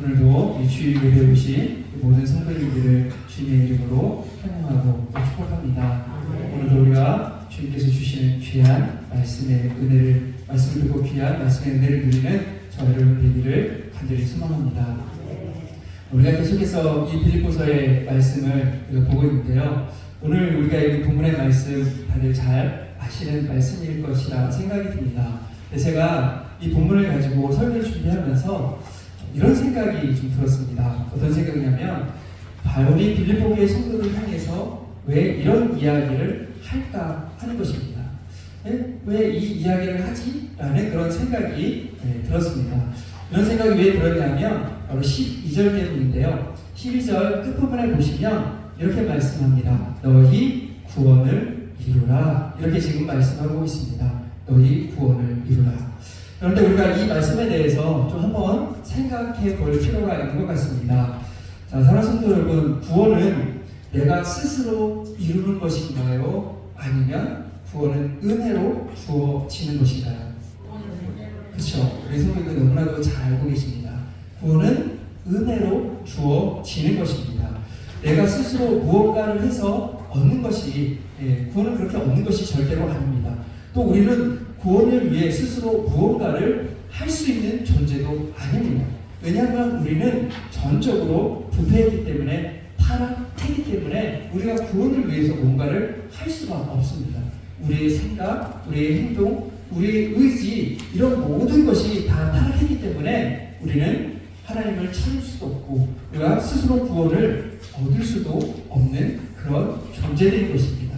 오늘도 이 주일에 배우신 모든 성도님들을 주님의 이름으로 환영하고 축복합니다. 오늘도 우리가 주님께서 주시는 귀한 말씀의 은혜를, 말씀을 듣고 귀한 말씀의 은혜를 누리는 저 여러분 되기를 간절히 소망합니다. 우리가 계속해서 이 빌립보서의 말씀을 보고 있는데요. 오늘 우리가 이 본문의 말씀 다들 잘 아시는 말씀일 것이라 생각이 듭니다. 제가 이 본문을 가지고 설교를 준비하면서 이런 생각이 좀 들었습니다. 어떤 생각이냐면 바울이 빌립보교의 성도들 향해서 왜 이런 이야기를 할까 하는 것입니다. 왜 이 이야기를 하지? 라는 그런 생각이 들었습니다. 이런 생각이 왜 들었냐면 바로 12절 때문인데요. 12절 끝부분에 보시면 이렇게 말씀합니다. 너희 구원을 이루라. 이렇게 지금 말씀하고 있습니다. 너희 구원을 이루라. 그런데 우리가 이 말씀에 대해서 좀 한번 생각해 볼 필요가 있는 것 같습니다. 자, 사랑하는 성도 여러분, 구원은 내가 스스로 이루는 것인가요? 아니면 구원은 은혜로 주어지는 것인가요? 그렇죠. 우리 성도님들 너무나도 잘 알고 계십니다. 구원은 은혜로 주어지는 것입니다. 내가 스스로 무언가를 해서 얻는 것이, 구원은 그렇게 얻는 것이 절대로 아닙니다. 또 우리는 구원을 위해 스스로 무언가를 할 수 있는 존재도 아닙니다. 왜냐하면 우리는 전적으로 부패했기 때문에, 타락했기 때문에 우리가 구원을 위해서 뭔가를 할 수가 없습니다. 우리의 생각, 우리의 행동, 우리의 의지, 이런 모든 것이 다 타락했기 때문에 우리는 하나님을 찾을 수도 없고 우리가 스스로 구원을 얻을 수도 없는 그런 존재들인 것입니다.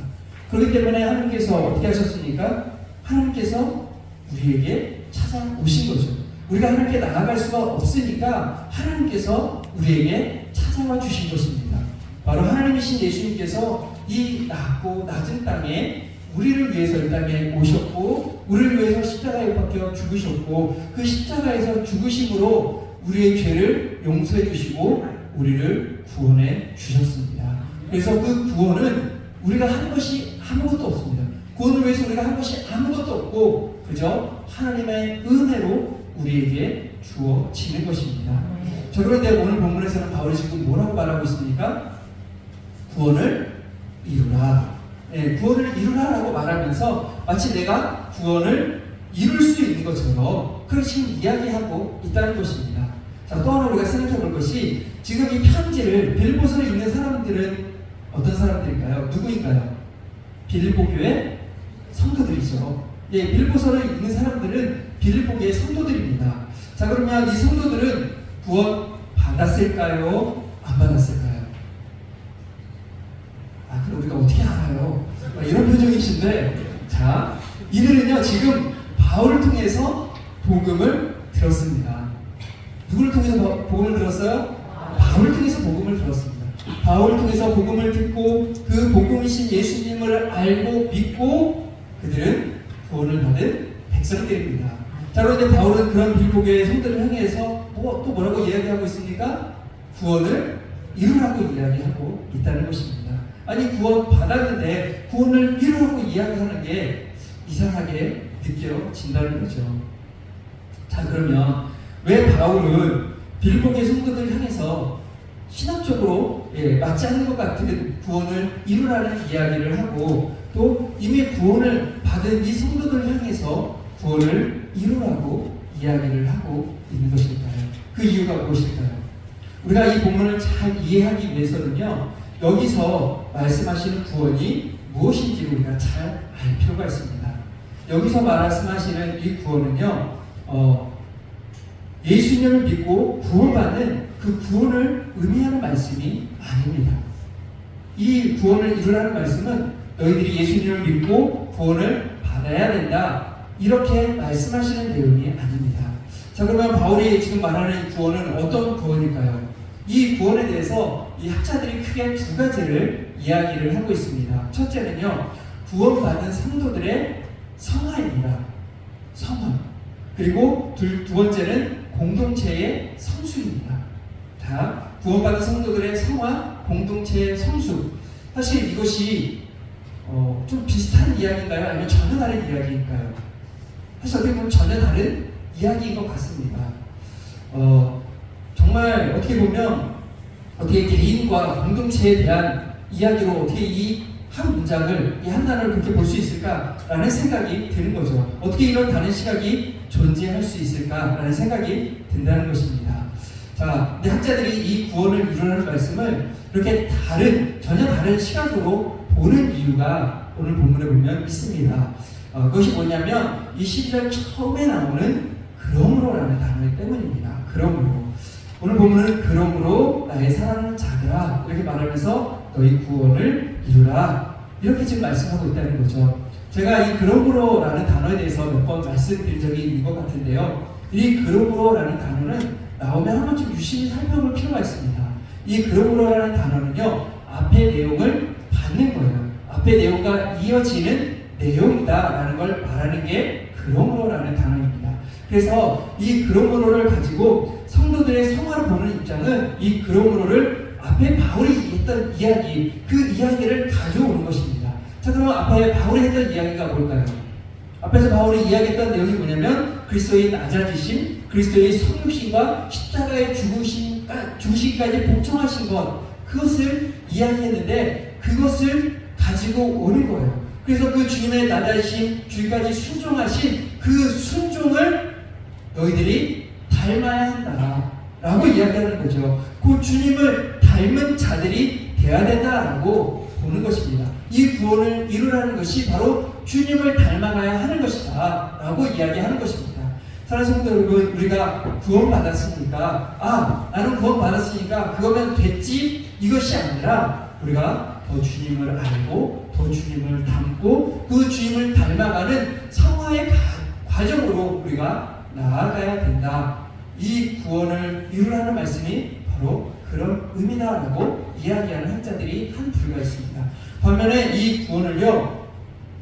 그렇기 때문에 하나님께서 어떻게 하셨습니까? 하나님께서 우리에게 찾아오신 거죠. 우리가 하나님께 나아갈 수가 없으니까 하나님께서 우리에게 찾아와 주신 것입니다. 바로 하나님이신 예수님께서 이 낮고 낮은 땅에 우리를 위해서 이 땅에 오셨고, 우리를 위해서 십자가에 못 박혀 죽으셨고, 그 십자가에서 죽으심으로 우리의 죄를 용서해 주시고 우리를 구원해 주셨습니다. 그래서 그 구원은 우리가 한 것이 아무것도 없습니다. 구원을 위해서 우리가 한 것이 아무것도 없고 그저 하나님의 은혜로 우리에게 주어지는 것입니다. 자, 그런데 오늘 본문에서는 바울이 지금 뭐라고 말하고 있습니까? 구원을 이루라. 구원을 이루라라고 말하면서 마치 내가 구원을 이룰 수 있는 것처럼 그렇게 지금 이야기하고 있다는 것입니다. 자, 또 하나 우리가 생각해 볼 것이, 지금 이 편지를, 빌립보서를 읽는 사람들은 어떤 사람들일까요? 누구인가요? 빌립보교의 성도들이죠. 빌립보서를 읽는 사람들은 빌립보교의 성도들입니다. 자, 그러면 이 성도들은 구원 받았을까요? 안 받았을까요? 그럼 우리가 어떻게 알아요? 이런 표정이신데, 자, 이들은요 지금 바울을 통해서 복음을 들었습니다. 누구를 통해서 복음을 들었어요? 바울을 통해서 복음을 들었습니다. 바울을 통해서 복음을 듣고 그 복음이신 예수님을 알고 믿고 그들은 구원을 받은 백성들입니다. 자, 그런데 바울은 그런 빌립보교의 성도를 향해서 또 뭐라고 이야기하고 있습니까? 구원을 이루라고 이야기하고 있다는 것입니다. 아니, 구원 받았는데 구원을 이루라고 이야기하는 게 이상하게 느껴진다는 거죠. 자, 그러면 왜 바울은 빌립보교의 성도들 향해서 신학적으로 맞지 않는 것 같은 구원을 이루라는 이야기를 하고, 또 이미 구원을 받은 이 성도들 향해서 구원을 이루라고 이야기를 하고 있는 것일까요? 그 이유가 무엇일까요? 우리가 이 본문을 잘 이해하기 위해서는요, 여기서 말씀하시는 구원이 무엇인지를 우리가 잘 알 필요가 있습니다. 여기서 말씀하시는 이 구원은요, 예수님을 믿고 구원받는 그 구원을 의미하는 말씀이 아닙니다. 이 구원을 이루라는 말씀은 너희들이 예수님을 믿고 구원을 받아야 된다, 이렇게 말씀하시는 내용이 아닙니다. 자, 그러면 바울이 지금 말하는 구원은 어떤 구원일까요? 이 구원에 대해서 이 학자들이 크게 두 가지를 이야기를 하고 있습니다. 첫째는요, 구원받은 성도들의 성화입니다. 성화. 그리고 두 번째는 공동체의 성수입니다. 자, 구원받은 성도들의 성화, 공동체의 성수. 사실 이것이 좀 비슷한 이야기인가요? 아니면 전혀 다른 이야기인가요? 사실 어떻게 보면 전혀 다른 이야기인 것 같습니다. 정말 어떻게 보면 어떻게 개인과 공동체에 대한 이야기로 어떻게 이 한 문장을, 이 한 단어를 그렇게 볼 수 있을까라는 생각이 드는 거죠. 어떻게 이런 다른 시각이 존재할 수 있을까라는 생각이 든다는 것입니다. 자, 근데 학자들이 이 구원을 이루라는 말씀을 이렇게 전혀 다른 시각으로 보는 이유가 오늘 본문에 보면 있습니다. 그것이 뭐냐면 이 12절 처음에 나오는 그러므로라는 단어 때문입니다. 그러므로. 오늘 본문은 그러므로 나의 사랑하는 자들아 이렇게 말하면서 너희 구원을 이루라 이렇게 지금 말씀하고 있다는 거죠. 제가 이 그러므로라는 단어에 대해서 몇 번 말씀드린 적이 있는 것 같은데요. 이 그러므로라는 단어는 나오면 한 번쯤 유심히 살펴볼 필요가 있습니다. 이 그러므로라는 단어는요, 앞의 내용을 받는 거예요. 앞의 내용과 이어지는 내용이다라는 걸 말하는 게 그러므로라는 단어입니다. 그래서 이 그러므로를 가지고 성도들의 성화를 보는 입장은 이 그러므로를 앞에 바울이 했던 이야기, 그 이야기를 가져오는 것입니다. 자, 그러면 앞에 바울이 했던 이야기가 뭘까요? 앞에서 바울이 이야기했던 내용이 뭐냐면 그리스도의 낮아지심, 그리스도의 성육신과 십자가의 죽으심까지 복종하신 것, 그것을 이야기했는데 그것을 가지고 오는 거예요. 그래서 그 주님의 낮아지심, 주님까지 순종하신 그 순종을 너희들이 닮아야 한다 라고 이야기하는 거죠. 그 주님을 닮은 자들이 되어야 된다라고 보는 것입니다. 이 구원을 이루라는 것이 바로 주님을 닮아가야 하는 것이다 라고 이야기하는 것입니다. 사랑하는 성도 여러분, 우리가 구원받았으니까 나는 구원받았으니까 그거면 됐지 이것이 아니라 우리가 더 주님을 알고 더 주님을 닮고 그 주님을 닮아가는 성화의 과정으로 우리가 나아가야 된다. 이 구원을 이루라는 말씀이 바로 그런 의미다라고 이야기하는 학자들이 한 부류가 있습니다. 반면에 이 구원을요,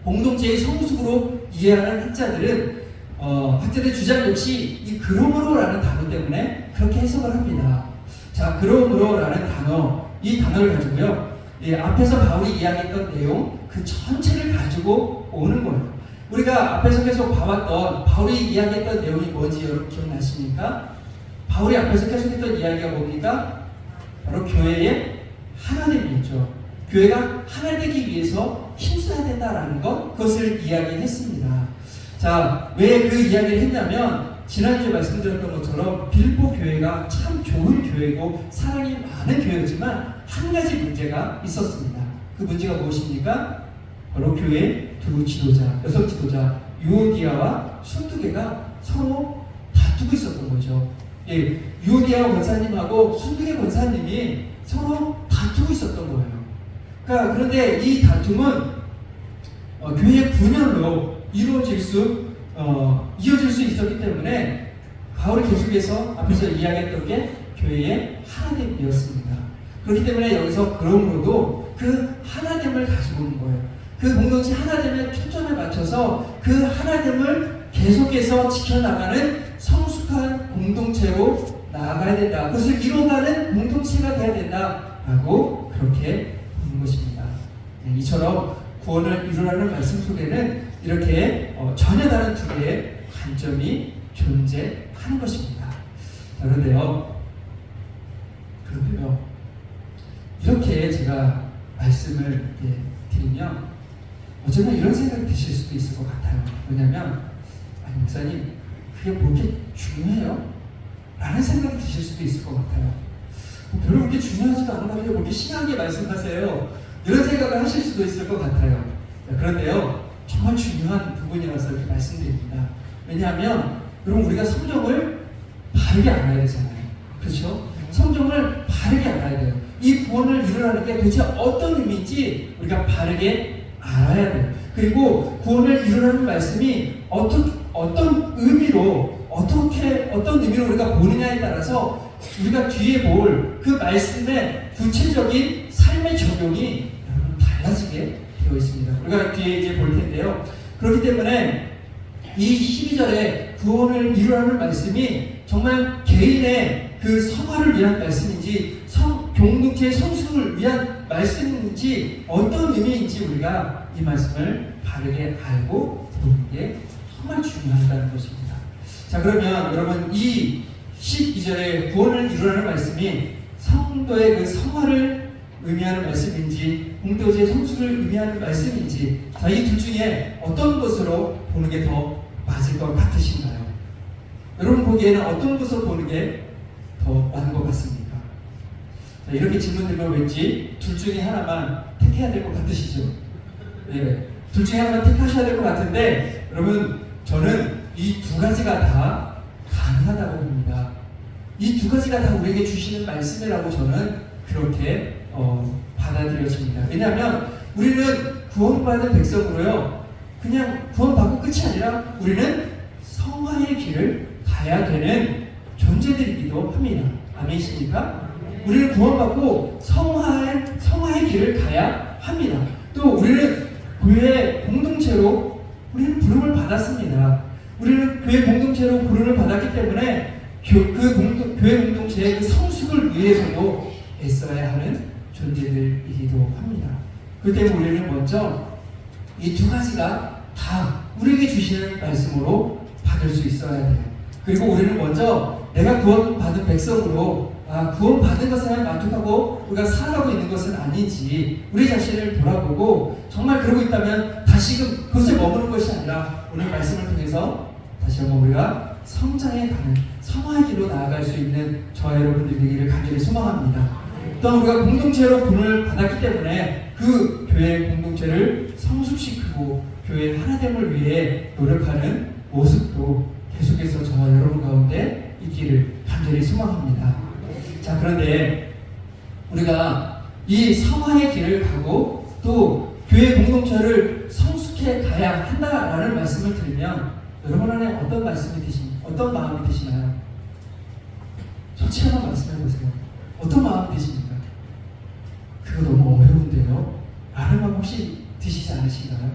공동체의 성숙으로 이해하는 학자들은 학자들의 주장 역시 이 그러므로라는 단어 때문에 그렇게 해석을 합니다. 자, 그러므로라는 단어, 이 단어를 가지고요, 앞에서 바울이 이야기했던 내용 그 전체를 가지고 오는 거예요. 우리가 앞에서 계속 봐왔던 바울이 이야기했던 내용이 뭔지 여러분 기억나십니까? 바울이 앞에서 계속 했던 이야기가 뭡니까? 바로 교회의 하나됨이죠. 교회가 하나 되기 위해서 힘써야 된다라는 것, 그것을 이야기했습니다. 자, 왜 그 이야기를 했냐면 지난주에 말씀드렸던 것처럼 빌보 교회가 참 좋은 교회고 사랑이 많은 교회였지만 한 가지 문제가 있었습니다. 그 문제가 무엇입니까? 바로 교회의 두 지도자, 여성 지도자 유오디아와 순두개가 서로 다투고 있었던 거죠. 유오디아 권사님하고 순두개 권사님이 서로 다투고 있었던 거예요. 그런데 이 다툼은 교회의 분열로 이어질 수 있었기 때문에 바울이 계속해서 앞에서 이야기했던 게 교회의 하나됨이었습니다. 그렇기 때문에 여기서 그러므로도 그 하나됨을 가지고 오는 거예요. 그 공동체 하나됨에 초점을 맞춰서 그 하나됨을 계속해서 지켜나가는 성숙한 공동체로 나아가야 된다. 그것을 이뤄가는 공동체가 되어야 된다라고 그렇게 보는 것입니다. 이처럼 구원을 이루라는 말씀 속에는 이렇게 전혀 다른 두 개의 관점이 존재하는 것입니다. 그런데요, 이렇게 제가 말씀을 드리면 어쩌면 이런 생각이 드실 수도 있을 것 같아요. 왜냐하면 목사님 그게 뭐 이렇게 중요해요? 라는 생각이 드실 수도 있을 것 같아요. 별로 그렇게 중요하지도 않은데 뭐 이렇게 심하게 말씀하세요? 이런 생각을 하실 수도 있을 것 같아요. 그런데요, 정말 중요한 부분이라서 이렇게 말씀드립니다. 왜냐하면 여러분, 우리가 성경을 바르게 알아야 되잖아요. 그렇죠? 성경을 바르게 알아야 돼요. 이 구원을 이루라는 게 도대체 어떤 의미인지 우리가 바르게 알아야 돼요. 그리고 구원을 이루라는 말씀이 어떤 의미로 어떤 의미로 우리가 보느냐에 따라서 우리가 뒤에 볼 그 말씀의 구체적인 삶의 적용이 여러분 달라지게 되어 있습니다. 우리가 뒤에 이제 볼 텐데요. 그렇기 때문에 이 12절에 구원을 이루라는 말씀이 정말 개인의 그 성화를 위한 말씀인지 공동체의 성숙을 위한 말씀인지 어떤 의미인지 우리가 이 말씀을 바르게 알고 보는 게 정말 중요하다는 것입니다. 자, 그러면 여러분 이 12절에 구원을 이루라는 말씀이 성도의 그 성화를 의미하는 말씀인지 공동체의 성수를 의미하는 말씀인지, 자, 이 둘 중에 어떤 것으로 보는 게 더 맞을 것 같으신가요? 여러분 보기에는 어떤 것으로 보는 게 더 맞는 것 같습니까? 자, 이렇게 질문 드리면 왠지 둘 중에 하나만 택해야 될 것 같으시죠? 네, 둘 중에 하나만 택하셔야 될 것 같은데, 여러분 저는 이 두 가지가 다 가능하다고 봅니다. 이 두 가지가 다 우리에게 주시는 말씀이라고 저는 그렇게 받아들여집니다. 왜냐하면 우리는 구원받은 백성으로요, 그냥 구원받고 끝이 아니라 우리는 성화의 길을 가야 되는 존재들이기도 합니다. 아멘이십니까? 우리는 구원받고 성화의 길을 가야 합니다. 또 우리는 교회 공동체로 우리는 부름을 받았습니다. 우리는 교회 공동체로 부름을 받았기 때문에 교회 공동체의 그 성숙을 위해서도 애써야 하는 존재들이기도 합니다. 그 때문에 우리는 먼저 이 두 가지가 다 우리에게 주시는 말씀으로 받을 수 있어야 돼요. 그리고 우리는 먼저 내가 구원받은 백성으로 구원받은 것에만 만족하고 우리가 살아가고 있는 것은 아닌지 우리 자신을 돌아보고, 정말 그러고 있다면 다시금 그것에 머무는 것이 아니라 오늘 말씀을 통해서 다시 한번 우리가 성장해 가는 성화의 길로 나아갈 수 있는 저와 여러분들 되기를 간절히 소망합니다. 또한 우리가 공동체로 부름을 받았기 때문에 그 교회 공동체를 성숙시키고 교회 하나됨을 위해 노력하는 모습도 계속해서 저와 여러분 가운데 있기를 간절히 소망합니다. 자, 그런데 우리가 이 성화의 길을 가고 또 교회 공동체를 성숙해 가야 한다라는 말씀을 들으면 여러분 안에 어떤 마음이 드시나요? 솔직히 한번 말씀해 보세요. 어떤 마음이 드십니까? 그거 너무 어려운데요? 라는 마음 혹시 드시지 않으신가요?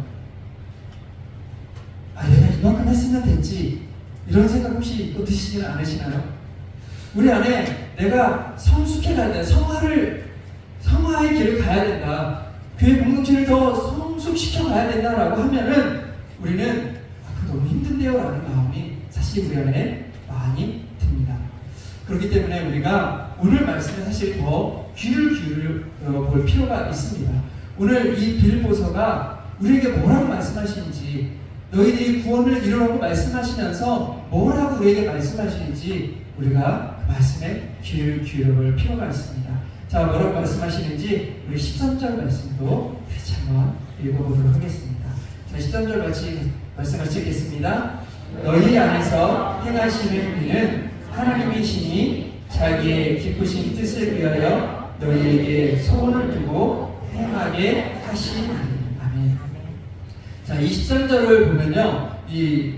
내가 이만큼 했으면 됐지, 이런 생각 혹시 또 드시지는 않으시나요? 우리 안에 내가 성숙해 가야 된다, 성화의 길을 가야 된다, 교회 공동체를 더 성숙시켜 가야 된다라고 하면은 우리는 그거 너무 힘든데요? 라는 마음이 사실 우리 안에 많이 듭니다. 그렇기 때문에 우리가 오늘 말씀에 사실 더 귀를 기울여 볼 필요가 있습니다. 오늘 이 빌보서가 우리에게 뭐라고 말씀하시는지, 너희들이 구원을 이루라고 말씀하시면서 뭐라고 우리에게 말씀하시는지 우리가 그 말씀에 귀를 기울여 볼 필요가 있습니다. 자, 뭐라고 말씀하시는지 우리 13절 말씀도 같이 한번 읽어보도록 하겠습니다. 자, 13절 말씀 같이 읽겠습니다. 너희 안에서 행하시는 일은 하나님이시니 자기의 기쁘신 뜻을 위하여 너희에게 소원을 두고 행하게 하시나니. 아멘. 자, 23절을 보면요, 이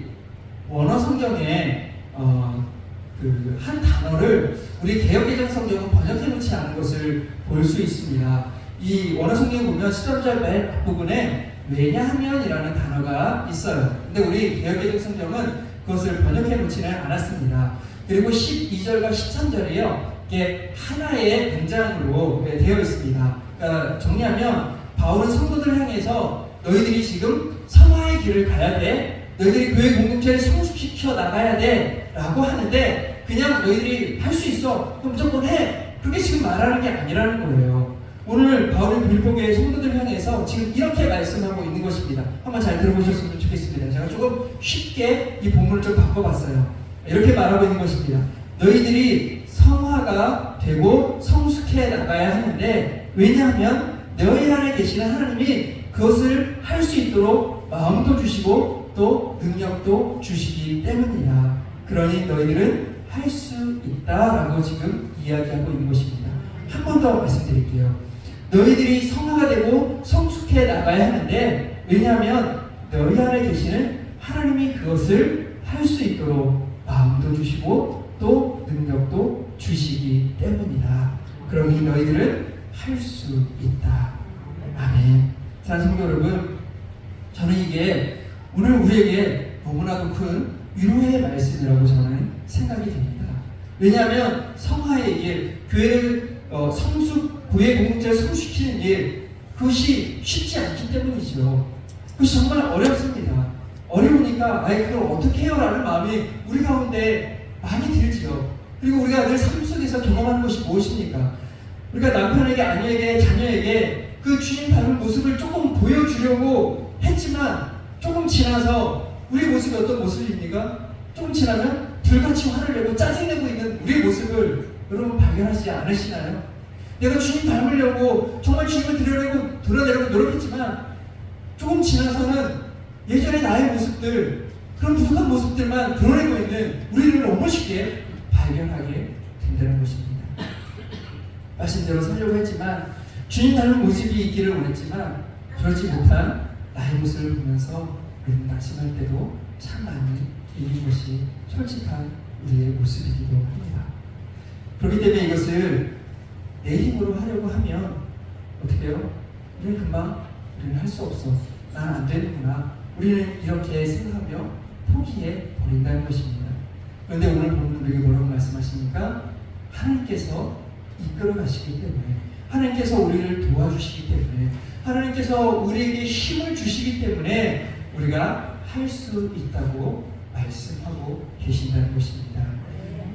원어 성경에 한 단어를 우리 개역개정 성경은 번역해 놓지 않은 것을 볼 수 있습니다. 이 원어 성경 보면 13절 맨 앞부분에 왜냐하면이라는 단어가 있어요. 근데 우리 개역개정 성경은 그것을 번역해 놓지는 않았습니다. 그리고 12절과 13절이요, 이게 하나의 문장으로 되어 있습니다. 그러니까 정리하면 바울은 성도들을 향해서 너희들이 지금 성화의 길을 가야 돼, 너희들이 교회 공동체를 성숙시켜 나가야 돼 라고 하는데, 그냥 너희들이 할 수 있어, 그럼 무조건 해, 그게 지금 말하는 게 아니라는 거예요. 오늘 바울은 빌보교회 성도들을 향해서 지금 이렇게 말씀하고 있는 것입니다. 한번 잘 들어보셨으면 좋겠습니다. 제가 조금 쉽게 이 본문을 좀 바꿔봤어요. 이렇게 말하고 있는 것입니다. 너희들이 성화가 되고 성숙해 나가야 하는데, 왜냐하면 너희 안에 계시는 하나님이 그것을 할 수 있도록 마음도 주시고 또 능력도 주시기 때문이야. 그러니 너희들은 할 수 있다라고 지금 이야기하고 있는 것입니다. 한 번 더 말씀드릴게요. 너희들이 성화가 되고 성숙해 나가야 하는데, 왜냐하면 너희 안에 계시는 하나님이 그것을 할 수 있도록 마음도 주시고 또 능력도 주시기 때문이다. 그러니 너희들은 할 수 있다. 아멘. 자, 성도 여러분, 저는 이게 오늘 우리에게 너무나도 큰 위로의 말씀이라고 저는 생각이 됩니다. 왜냐하면 성화의 길, 교회를 교회 공동체를 성숙시키는 일, 그것이 쉽지 않기 때문이죠. 그것이 정말 어렵습니다. 어려우니까 그걸 어떻게 해요? 라는 마음이 우리 가운데 많이 들지요. 그리고 우리가 늘 삶 속에서 경험하는 것이 무엇입니까? 우리가 남편에게, 아내에게, 자녀에게 그 주님 닮은 모습을 조금 보여주려고 했지만 조금 지나서 우리 모습이 어떤 모습입니까? 조금 지나면 불같이 화를 내고 짜증내고 있는 우리의 모습을 여러분 발견하지 않으시나요? 내가 주님 닮으려고 정말 주님을 드러내려고 노력했지만 조금 지나서는 예전의 나의 모습들, 그런 부족한 모습들만 드러내고 있는 우리를 너무 쉽게 발견하게 된다는 것입니다. 말씀대로 살려고 했지만 주님 닮은 모습이 있기를 원했지만 그렇지 못한 나의 모습을 보면서 우리는 낙심할 때도 참 많이 있는 것이 솔직한 우리의 모습이기도 합니다. 그렇기 때문에 이것을 내 힘으로 하려고 하면 어떻게 해요? 우리는 금방 우리는 할 수 없어. 난 안 되는구나. 우리는 이렇게 생각하며 포기해 버린다는 것입니다. 그런데 오늘 보면 우리에게 뭐라고 말씀하십니까? 하나님께서 이끌어 가시기 때문에, 하나님께서 우리를 도와주시기 때문에, 하나님께서 우리에게 힘을 주시기 때문에 우리가 할 수 있다고 말씀하고 계신다는 것입니다.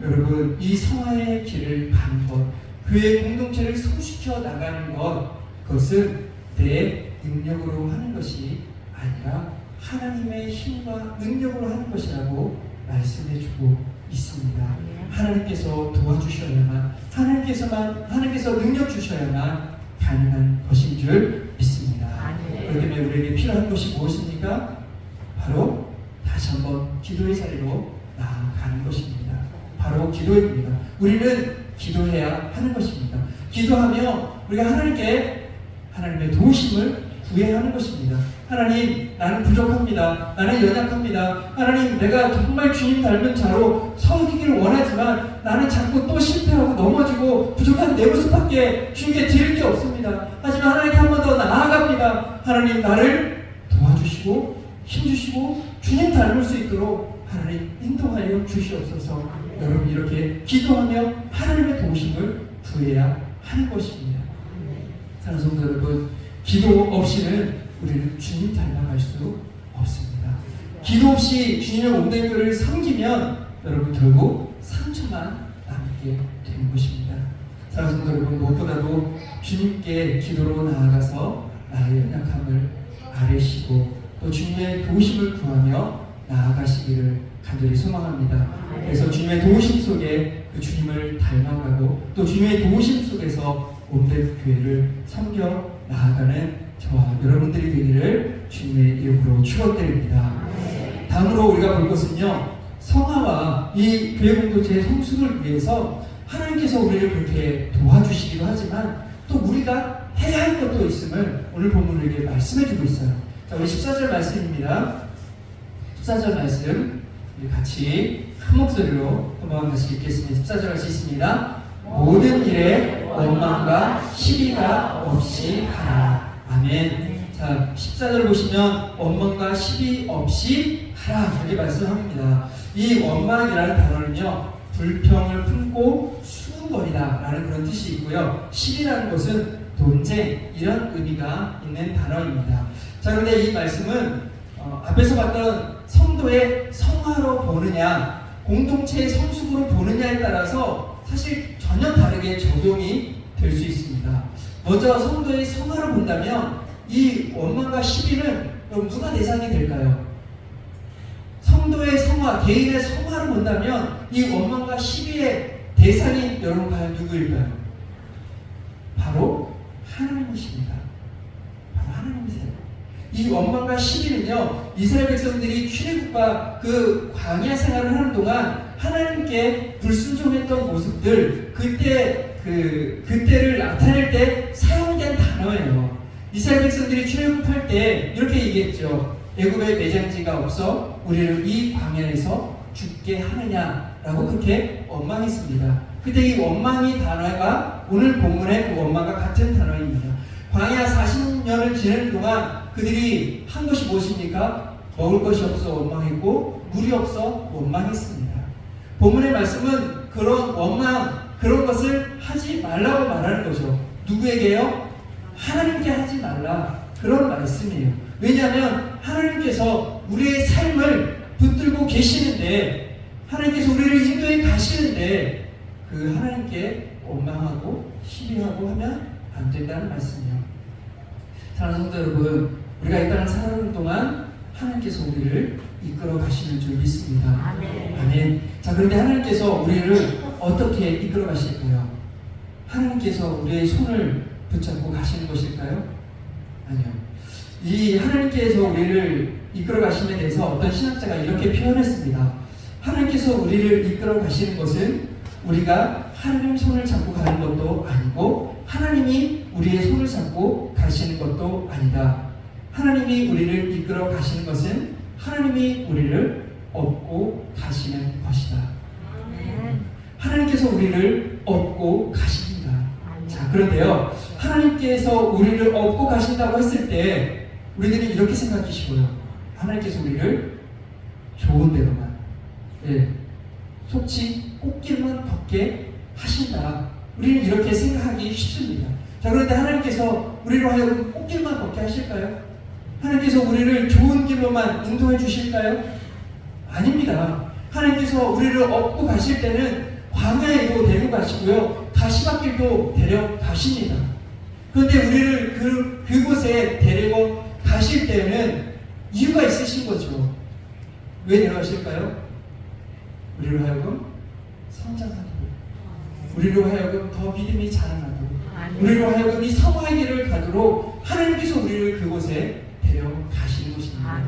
여러분, 이 성화의 길을 가는 것, 교회 공동체를 성숙시켜 나가는 것, 그것은 내 능력으로 하는 것이 아니라 하나님의 힘과 능력으로 하는 것이라고 말씀해주고 있습니다. 하나님께서 도와주셔야만, 하나님께서 능력 주셔야만 가능한 것인 줄 믿습니다. 그렇기 때문에 우리에게 필요한 것이 무엇입니까? 바로 다시 한번 기도의 자리로 나아가는 것입니다. 바로 기도입니다. 우리는 기도해야 하는 것입니다. 기도하며 우리가 하나님의 도우심을 구해야 하는 것입니다. 하나님, 나는 부족합니다. 나는 연약합니다. 하나님, 내가 정말 주님 닮은 자로 서기를 원하지만 나는 자꾸 또 실패하고 넘어지고 부족한 내 모습밖에 주님께 드릴 게 없습니다. 하지만 하나님께 한 번 더 나아갑니다. 하나님, 나를 도와주시고 힘주시고 주님 닮을 수 있도록 하나님 인도하여 주시옵소서. 여러분, 이렇게 기도하며 하나님의 도우심을 구해야 하는 것입니다. 사랑하는 성도 여러분, 기도 없이는 우리는 주님 닮아갈 수 없습니다. 기도 없이 주님의 몸된 교회를 섬기면 여러분 결국 상처만 남게 되는 것입니다. 사랑하는 성도 여러분, 무엇보다도 주님께 기도로 나아가서 나의 연약함을 아뢰시고 또 주님의 도우심을 구하며 나아가시기를 간절히 소망합니다. 그래서 주님의 도우심 속에 그 주님을 닮아가고 또 주님의 도우심 속에서 몸된 교회를 섬겨 나아가는 저와 여러분들이 되기를 주님의 이름으로 축원드립니다. 다음으로 우리가 볼 것은요, 성화와 이 교회 공동체의 성숙을 위해서 하나님께서 우리를 그렇게 도와주시기도 하지만 또 우리가 해야 할 것도 있음을 오늘 본문에게 말씀해 주고 있어요. 자, 우리 14절 말씀입니다. 14절 말씀 우리 같이 큰 목소리로 한번 같이 읽겠습니다. 14절 할 수 있습니다. 모든 일에 원망과 시비가 없이 하라. 아멘. 자, 14절 보시면 원망과 시비 없이 하라 이렇게 말씀합니다. 이 원망이라는 단어는요, 불평을 품고 수군거리다 라는 그런 뜻이 있고요, 시비라는 것은 논쟁, 이런 의미가 있는 단어입니다. 자, 그런데 이 말씀은 앞에서 봤던 성도의 성화로 보느냐, 공동체의 성숙으로 보느냐에 따라서 사실 전혀 다르게 적용이 될 수 있습니다. 먼저 성도의 성화로 본다면 이 원망과 시비는 누가 대상이 될까요? 성도의 성화, 개인의 성화로 본다면 이 원망과 시비의 대상이 여러분 과연 누구일까요? 바로 하나님이십니다. 바로 하나님이세요. 이 원망과 시비는요, 이스라엘 백성들이 출애굽과 그 광야 생활을 하는 동안 하나님께 불순종했던 모습들, 그때를 나타낼 때 사용된 단어예요. 이스라엘 백성들이 출애굽할 때 이렇게 얘기했죠. 애굽에 매장지가 없어 우리를 이 광야에서 죽게 하느냐라고 그렇게 원망했습니다. 그때 이 원망이 단어가 오늘 본문의 그 원망과 같은 단어입니다. 광야 40년을 지내는 동안 그들이 한 것이 무엇입니까? 먹을 것이 없어 원망했고 물이 없어 원망했습니다. 본문의 말씀은 그런 원망, 그런 것을 하지 말라고 말하는 거죠. 누구에게요? 하나님께 하지 말라, 그런 말씀이에요. 왜냐하면 하나님께서 우리의 삶을 붙들고 계시는데, 하나님께서 우리를 인도해 가시는데 그 하나님께 원망하고 시비하고 하면 안 된다는 말씀이요. 사랑하는 성도 여러분, 우리가 이 땅을 살아가는 동안 하나님께서 우리를 이끌어 가시는 줄 믿습니다. 아멘. 자, 그런데 하나님께서 우리를 어떻게 이끌어 가실까요? 하나님께서 우리의 손을 붙잡고 가시는 것일까요? 아니요. 이 하나님께서 우리를 이끌어 가심에 대해서 어떤 신학자가 이렇게 표현했습니다. 하나님께서 우리를 이끌어 가시는 것은 우리가 하나님 손을 잡고 가는 것도 아니고 하나님이 우리의 손을 잡고 가시는 것도 아니다. 하나님이 우리를 이끌어 가시는 것은 하나님이 우리를 업고 가시는 것이다. 하나님께서 우리를 업고 가십니다. 자, 그런데요, 하나님께서 우리를 업고 가신다고 했을 때 우리들이 이렇게 생각하시고요. 하나님께서 우리를 좋은 대로만, 속지 꽃길만 걷게 하신다. 우리는 이렇게 생각하기 쉽습니다. 자, 그런데 하나님께서 우리로 하여금 꽃길만 걷게 하실까요? 하나님께서 우리를 좋은 길로만 인도해 주실까요? 아닙니다. 하나님께서 우리를 업고 가실 때는 광야에도 데려가시고요, 가시밭길도 데려가십니다. 그런데 우리를 그곳에 데리고 가실 때는 이유가 있으신 거죠. 왜 데려가실까요? 우리로 하여금 성장하도록, 우리로 하여금 더 믿음이 자라나도록, 우리로 하여금 이 사모의 길을 가도록 하나님께서 우리를 그곳에 데려가시는 것입니다.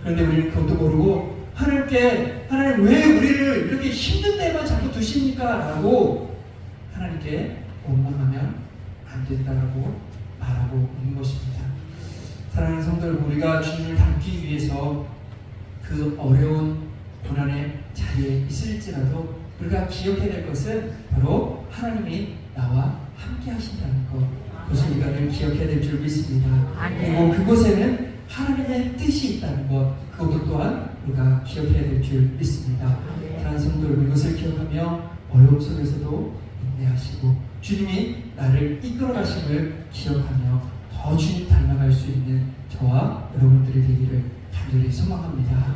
그런데 우리는 그것도 모르고 하나님 왜 우리를 이렇게 힘든 데만 자꾸 두십니까? 라고 하나님께 원망하면 안 된다라고 말하고 있는 것입니다. 사랑하는 성도 여러분, 우리가 주님을 닮기 위해서 그 어려운 고난의 자리에 있을지라도 우리가 기억해야 될 것은 바로 하나님이 나와 함께 하신다는 것, 그것을 우리가 늘 기억해야 될 줄 믿습니다. 그리고 그곳에는 하나님의 뜻이 있다는 것, 그것도 또한 우리가 기억해야 될 줄 믿습니다. 사랑하는 성도 여러분, 이것을 기억하며 어려움 속에서도 인내하시고 주님이 나를 이끌어 가심을 기억하며 더 주님 닮아갈 수 있는 저와 여러분들이 되기를 간절히 소망합니다.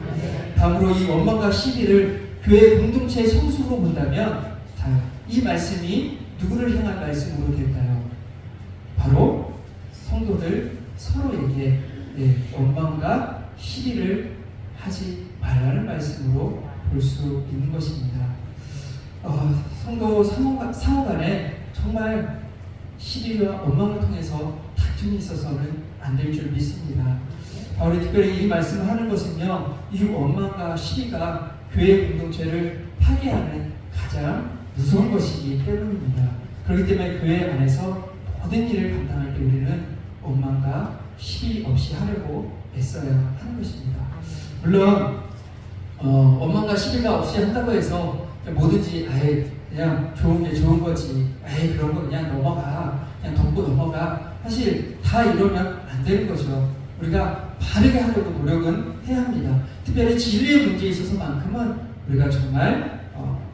다음으로 이 원망과 시비를 교회 공동체의 성수로 본다면, 자, 이 말씀이 누구를 향한 말씀으로 될까요? 바로 성도들 서로에게 원망과 시비를 하지 말라는 말씀으로 볼 수 있는 것입니다. 성도 상호 간에 정말 시비와 원망을 통해서 다툼이 있어서는 안 될 줄 믿습니다. 바울이 특별히 이 말씀을 하는 것은요, 이 원망과 시비가 교회 공동체를 파괴하는 가장 무서운 것이기 때문입니다. 그렇기 때문에 교회 안에서 모든 일을 감당할 때 우리는 원망과 시비 없이 하려고 애써야 하는 것입니다. 물론 원망과 시비가 없이 한다고 해서 뭐든지 아예 그냥 좋은 게 좋은 거지, 아예 그런 거 그냥 넘어가, 그냥 덮고 넘어가, 사실 다 이러면 안 되는 거죠. 우리가 바르게 하려고 노력은 해야 합니다. 특별히 진리의 문제에 있어서만큼은 우리가 정말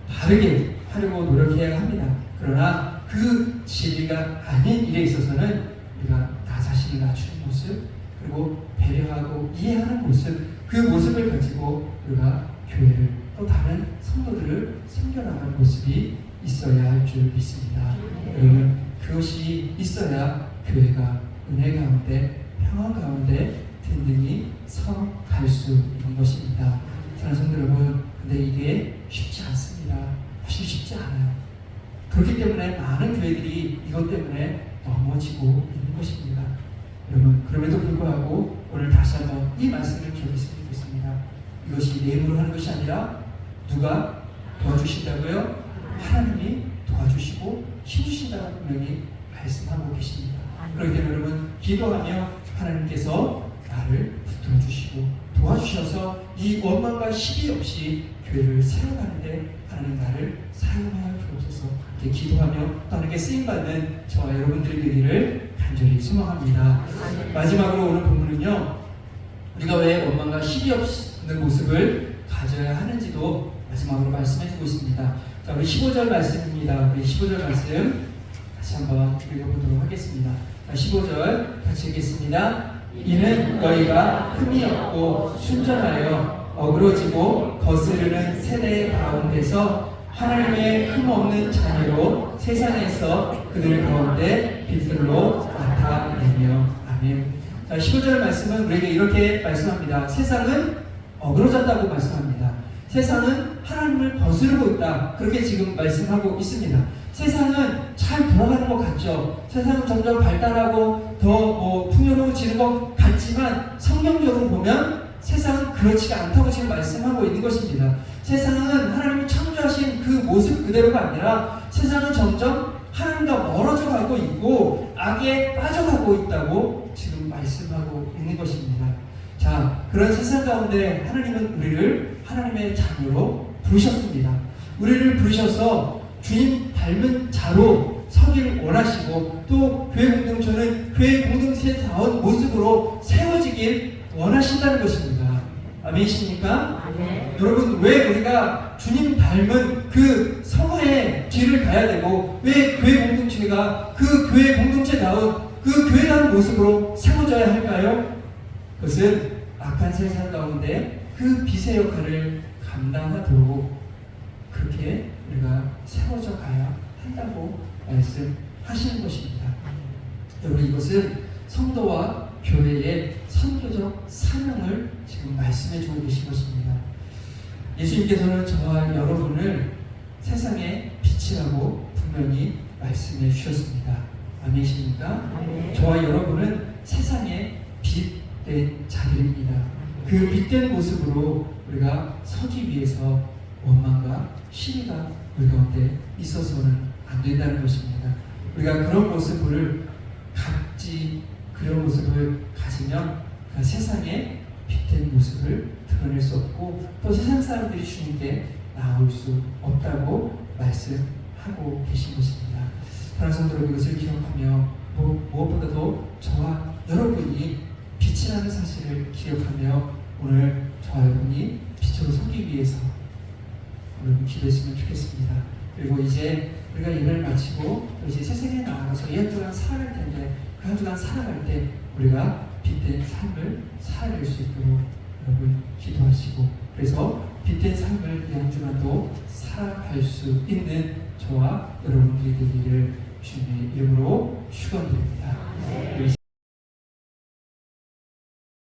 바르게 하려고 노력해야 합니다. 그러나 그 진리가 아닌 일에 있어서는 우리가 나 자신을 낮추는 모습, 그리고 배려하고 이해하는 모습, 그 모습을 가지고 우리가 교회를, 또 다른 성도들을 섬겨나가는 모습이 있어야 할 줄 믿습니다. 여러분, 그것이 있어야 교회가 은혜 가운데, 평화 가운데 든든히 서 갈 수 있는 것입니다. 사랑하는 성도 여러분, 근데 이게 쉽지 않습니다. 사실 쉽지 않아요. 그렇기 때문에 많은 교회들이 이것 때문에 넘어지고 있는 것입니다. 여러분, 그럼에도 불구하고 오늘 다시 한번 이 말씀을 기억했으면 좋겠습니다. 이것이 내 힘으로 하는 것이 아니라 누가 도와주신다고요? 하나님이 도와주시고 힘주신다고 분명히 말씀하고 계십니다. 그렇기 때문에 여러분, 기도하며 하나님께서 나를 붙들어주시고 도와주셔서 이 원망과 시비 없이 교회를 세워가는데 하나님 나를 사용하여 주옵소서. 이렇게 기도하며 또 하나님께 쓰임받는 저와 여러분들이 되기를 간절히 소망합니다. 마지막으로 오늘 본문은요, 우리가 왜 원망과 시비 없는 모습을 가져야 하는지도 마지막으로 말씀해주고 있습니다. 자, 우리 15절 말씀입니다. 우리 15절 말씀 다시 한번 읽어보도록 하겠습니다. 자, 15절 같이 읽겠습니다. 이는 너희가 흠이 없고 순전하여 어그러지고 거스르는 세대 가운데서 하나님의 흠없는 자녀로 세상에서 그들 가운데 빛들로 나타내며. 아멘. 자, 15절 말씀은 우리에게 이렇게 말씀합니다. 세상은 어그러졌다고 말씀합니다. 세상은 하나님을 거스르고 있다. 그렇게 지금 말씀하고 있습니다. 세상은 잘 돌아가는 것 같죠. 세상은 점점 발달하고 더 풍요로워지는 것 같지만 성경적으로 보면 세상은 그렇지가 않다고 지금 말씀하고 있는 것입니다. 세상은 하나님이 창조하신 그 모습 그대로가 아니라 세상은 점점 하나님과 멀어져 가고 있고 악에 빠져가고 있다고 지금 말씀하고 있는 것입니다. 자, 그런 세상 가운데 하나님은 우리를 하나님의 자녀로 부르셨습니다. 우리를 부르셔서 주님 닮은 자로 서기를 원하시고 또 교회 공동체는 교회 공동체다운 모습으로 세워지길 원하신다는 것입니다. 아멘이십니까? 아멘. 여러분, 왜 우리가 주님 닮은 그 성화의 길을 가야 되고 왜 교회 공동체가 그 교회 공동체다운 그 교회다운 모습으로 세워져야 할까요? 그것은 악한 세상 가운데 그 빛의 역할을 감당하도록 그렇게 우리가 세워져 가야 한다고 말씀하시는 것입니다. 여러분, 이것은 성도와 교회의 선교적 사명을 지금 말씀해 주고 계신 것입니다. 예수님께서는 저와 여러분을 세상의 빛이라고 분명히 말씀해 주셨습니다. 아멘이십니까? 네. 저와 여러분은 세상의 빛된 자들입니다. 그 빛된 모습으로 우리가 서기 위해서 원망과 시비가 우리 가운데 있어서는 안 된다는 것입니다. 우리가 그런 모습을 갖지, 그런 모습을 가지면 그 세상의 빛된 모습을 드러낼 수 없고 또 세상 사람들이 주님께 나올 수 없다고 말씀하고 계신 것입니다. 사랑하는 성도 여러분, 이것을 기억하며 무엇보다도 저와 여러분이 빛이라는 사실을 기억하며 오늘 저와 여러분이 빛으로 서기 위해서 여러분 기도했으면 좋겠습니다. 그리고 이제 우리가 예배를 마치고 이제 세상에 나아가서 이 한 주간 살아갈 텐데 그 한 주간 살아갈 때 우리가 빛된 삶을 살아낼 수 있도록 여러분 기도하시고 그래서 빛된 삶을 이 한 주간도 살아갈 수 있는 저와 여러분들이 되기를 주님의 이름으로 축원드립니다.